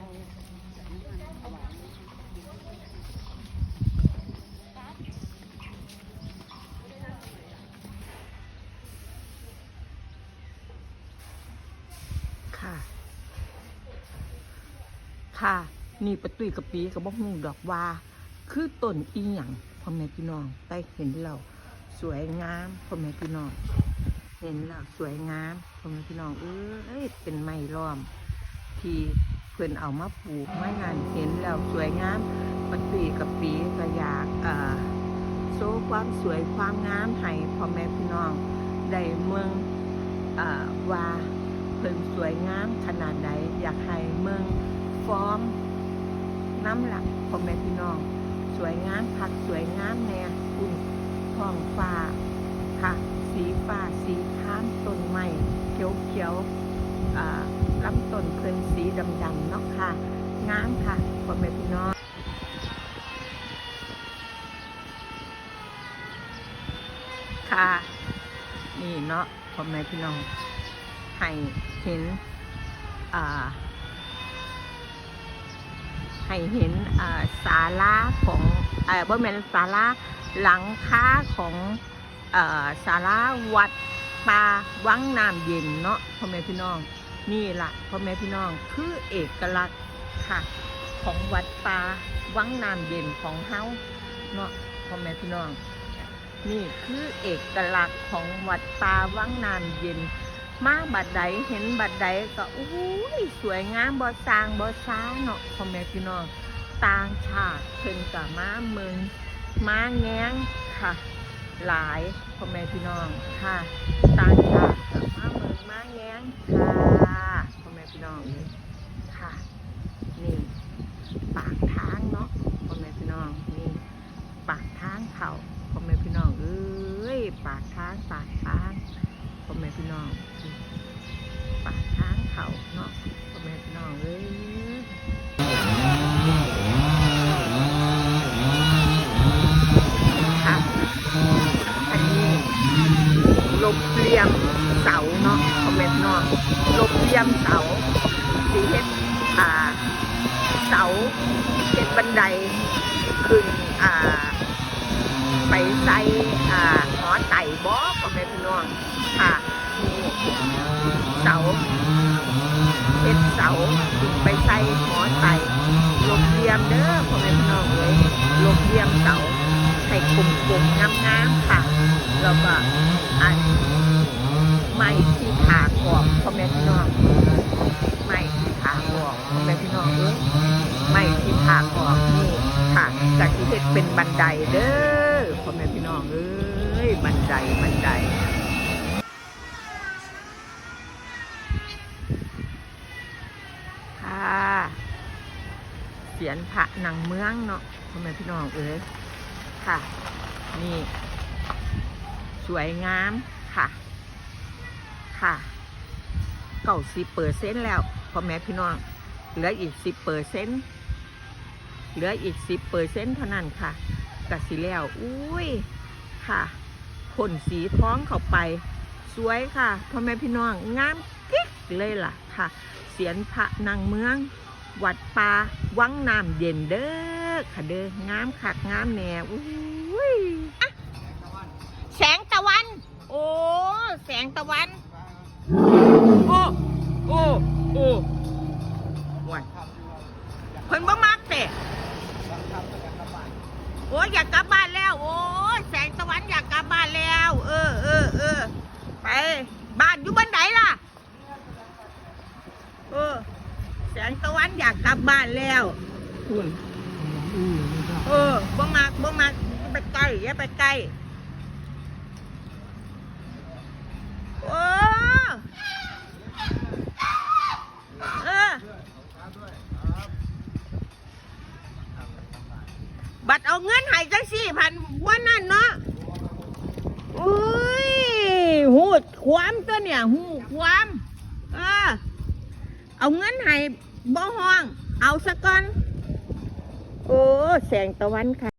ค่ะค่ะนี่ประตุยกะปีกับบ่ฮู้ดอกว่าคือต้นอีหยังพ่อแม่พี่น้องได้เห็นแล้วสวยงามพ่อแม่พี่น้องเห็นแล้วสวยงามพ่อแม่พี่น้องเป็นไม้ล้อมที่เพิ่นเอามาปลูกไม้งานเห็นแล้วสวยงามประตุยกะปีก็อยากโชว์ความสวยความงามให้พ่อแม่พี่น้องได้เมืองว่าเพิ่นสวยงามขนาดใดอยากให้เมืองฟ้อมน้ำหลักพ่อแม่พี่น้องสวยงามผักสวยงามแน่คุณท้องฟ้าค่ะสีฟ้าสีครามต้นไม้เขียวลำต้นเพิ่นสีดำๆเนาะค่ะงามค่ะพ่อแม่พี่น้องค่ะนี่เนาะพ่อแม่พี่น้องให้เห็นศาลาของบ่แม่นศาลาหลังคาของศาลาวัดป่าวังน้ำเย็นเนาะพ่อแม่พี่น้องนี่ล่ะพ่อแม่พี่น้องคือเอกลักษณ์ค่ะของวัดป่าวังน้ำเย็นของเฮาเนาะพ่อแม่พี่น้องนี่คือเอกลักษณ์ของวัดป่าวังน้ำเย็นมาบัดใดเห็นบัดใดก็สวยงามบ่สร้างบ่ช้าเนาะพ่อแม่พี่น้องต่างชาติเพิ่นก็มาเมืองมาแง้งค่ะหลายพ่อแม่พี่น้องค่ะต่างชาติก็มาเมืองมาแง้งค่ะพ่อแม่พี่น้องค่ะนี่ปากทางเนาะพ่อแม่พี่น้องนี่ปากทางเขาพ่อแม่พี่น้องปากทางพ่อแม่พี่น้องปากทางเขาเนาะพ่อแม่พี่น้องค่ะอันนี้ลบเลียมเสาเนาะพ่อแม่พี่น้องลบเลียมเสาสีเฮ็ดเสาเฮ็ดบันไดขึ้นไปใส่หอไต่บ่พ่อแม่พี่น้องค่ะนี่เสาเฮ็ดเสาไปใส่หอไต่ลบเลียมเด้อพ่อแม่พี่น้องลบเลียมเสาให้กลมๆงามๆค่ะแล้วก็ไม้ที่ถากออกพ่อแม่พี่น้องไม้ที่ถากออกพ่อแม่พี่น้องไม้ที่ถากออกนี่ค่ะจากที่เฮ็ดเป็นบันไดเด้อพ่อแม่พี่น้องบันไดค่ะเสียนพระนางเมืองเนาะพ่อแม่พี่น้องค่ะนี่สวยงามค่ะ90%แล้วพ่อแม่พี่น้องเหลืออีก10%เหลืออีก10%เท่านั้นค่ะกะสิแล้วค่ะพ่นสีท้องเข้าไปสวยค่ะพ่อแม่พี่น้องงามกิ๊กเลยล่ะค่ะเสียนพระนางเมืองวัดป่าวังน้ำเย็นเด้อค่ะเด้องามคักงามแน่แสงตะวันแสงตะวันวันเพิ่นบ่มักแต่อยากกลับบ้านแล้วแสงตะวันอยากกลับบ้านแล้วไปบ้านอยู่บ้านไหนล่ะแสงตะวันอยากกลับบ้านแล้วบ่มักไปใกล้อย่าไปใกล้บัตรเอาเงินให้จัง4,000วันนั้นเนาะหูความตัวเนี่ยหูความเอาเงินให้บ่ห้องเอาซะก่อนแสงตะวันค่ะ